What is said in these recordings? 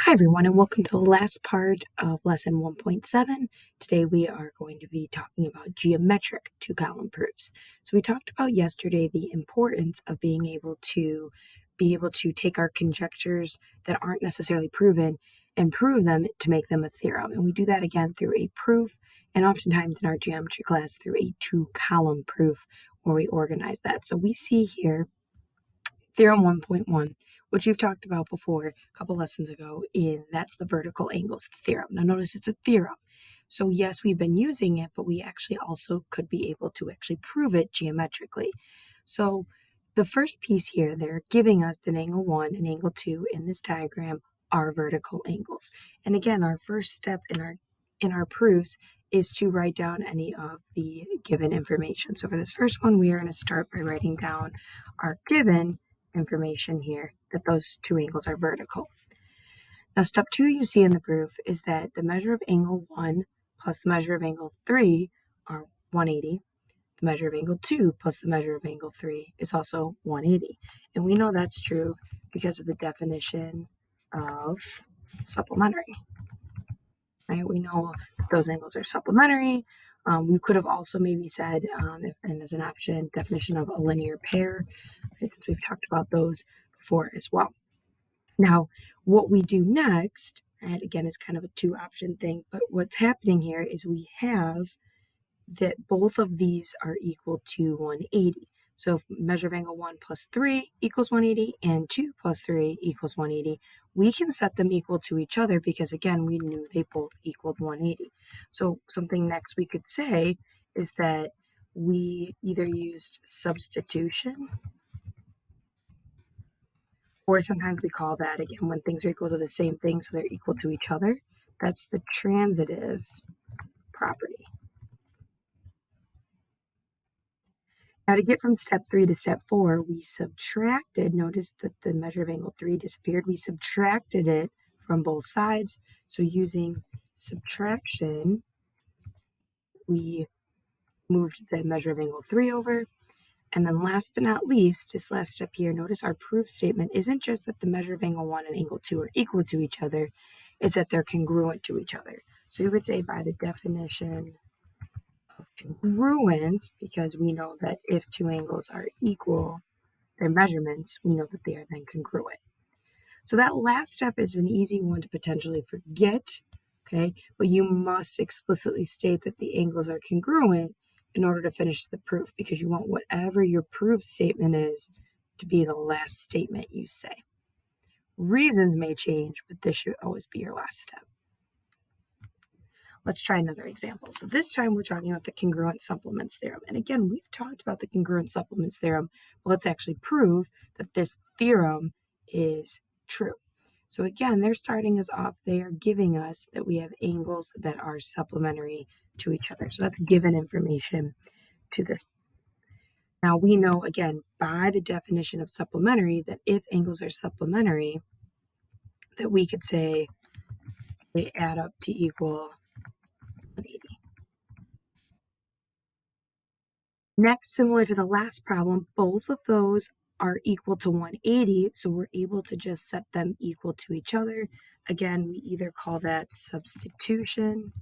Hi everyone, and welcome to the last part of lesson 1.7. Today we are going to be talking about geometric two-column proofs. So we talked about yesterday the importance of being able to take our conjectures that aren't necessarily proven and prove them to make them a theorem. And we do that again through a proof, and oftentimes in our geometry class through a two-column proof where we organize that. So we see here Theorem 1.1, which we've talked about before a couple lessons ago, that's the vertical angles theorem. Now notice it's a theorem. So yes, we've been using it, but we actually also could be able to actually prove it geometrically. So the first piece here, they're giving us that angle 1 and angle 2 in this diagram are vertical angles. And again, our first step in our proofs is to write down any of the given information. So for this first one, we are going to start by writing down our given information here that those two angles are vertical. Now step 2 you see in the proof is that the measure of angle 1 plus the measure of angle 3 are 180. The measure of angle 2 plus the measure of angle 3 is also 180. And we know that's true because of the definition of supplementary. Right? We know that those angles are supplementary. We could have also maybe said, and as an option, definition of a linear pair, right? Since we've talked about those before as well. Now, what we do next, right, again, is kind of a two-option thing, but what's happening here is we have that both of these are equal to 180. So if measure of angle 1 plus 3 equals 180 and 2 plus 3 equals 180, we can set them equal to each other because, again, we knew they both equaled 180. So something next we could say is that we either used substitution, or sometimes we call that, again, when things are equal to the same thing, so they're equal to each other. That's the transitive property. Now to get from step 3 to step 4, we subtracted, notice that the measure of angle 3 disappeared, we subtracted it from both sides. So using subtraction, we moved the measure of angle 3 over. And then last but not least, this last step here, notice our proof statement isn't just that the measure of angle 1 and angle 2 are equal to each other, it's that they're congruent to each other. So we would say by the definition of congruence, because we know that if two angles are equal, their measurements, we know that they are then congruent. So that last step is an easy one to potentially forget, okay? But you must explicitly state that the angles are congruent in order to finish the proof, because you want whatever your proof statement is to be the last statement you say. Reasons may change, but this should always be your last step. Let's try another example. So this time we're talking about the congruent supplements theorem. And again, we've talked about the congruent supplements theorem, but let's actually prove that this theorem is true. So again, they're starting us off. They are giving us that we have angles that are supplementary to each other. So that's given information to this. Now we know, again, by the definition of supplementary, that if angles are supplementary, that we could say they add up to equal 180. Next, similar to the last problem, both of those are equal to 180, so we're able to just set them equal to each other. Again, we either call that substitution,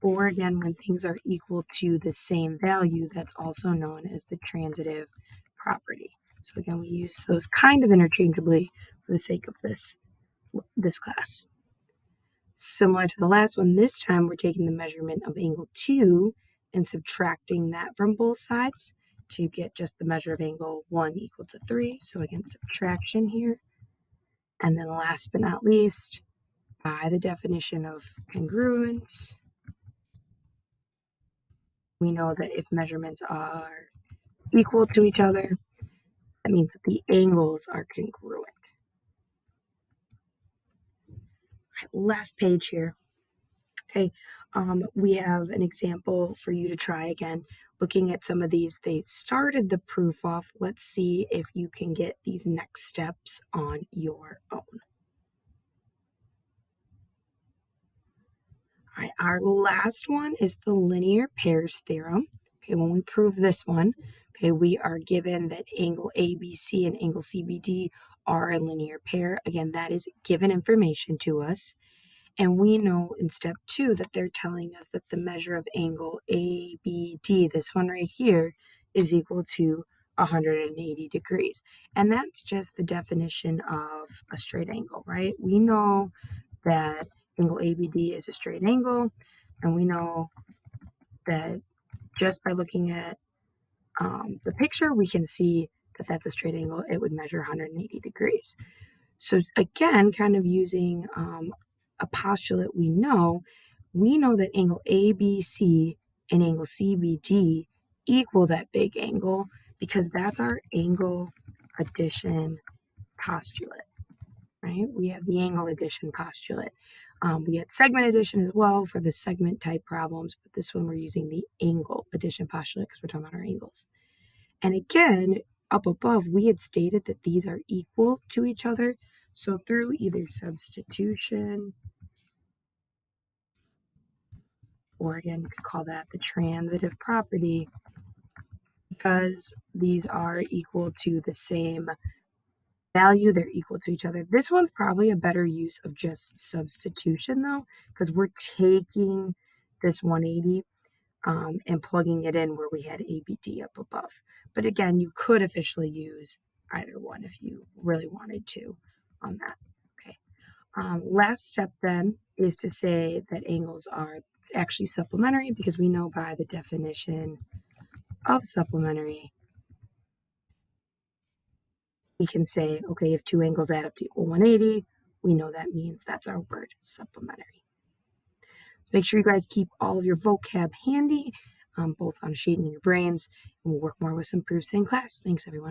or again, when things are equal to the same value, that's also known as the transitive property. So again, we use those kind of interchangeably for the sake of this class. Similar to the last one, this time we're taking the measurement of angle 2 and subtracting that from both sides to get just the measure of angle 1 equal to 3. So again, subtraction here. And then last but not least, by the definition of congruence, we know that if measurements are equal to each other, that means that the angles are congruent. All right, last page here. Okay, we have an example for you to try again. Looking at some of these, they started the proof off. Let's see if you can get these next steps on your own. All right, our last one is the linear pairs theorem. Okay, when we prove this one, okay, we are given that angle ABC and angle CBD are a linear pair. Again, that is given information to us. And we know in step 2 that they're telling us that the measure of angle ABD, this one right here, is equal to 180 degrees. And that's just the definition of a straight angle, right? We know that angle ABD is a straight angle, and we know that just by looking at the picture, we can see that that's a straight angle. It would measure 180 degrees. So again, kind of using a postulate we know that angle ABC and angle CBD equal that big angle because that's our angle addition postulate, right? We have the angle addition postulate. We had segment addition as well for the segment type problems, but this one we're using the angle addition postulate because we're talking about our angles. And again, up above, we had stated that these are equal to each other. So through either substitution, or again, you could call that the transitive property, because these are equal to the same value, they're equal to each other. This one's probably a better use of just substitution though, because we're taking this 180 and plugging it in where we had ABD up above. But again, you could officially use either one if you really wanted to on that. Okay. Last step then is to say that angles are actually supplementary because we know by the definition of supplementary, we can say, okay, if two angles add up to equal 180, we know that means that's our word, supplementary. So make sure you guys keep all of your vocab handy, both on a sheet and in your brains, and we'll work more with some proofs in class. Thanks, everyone.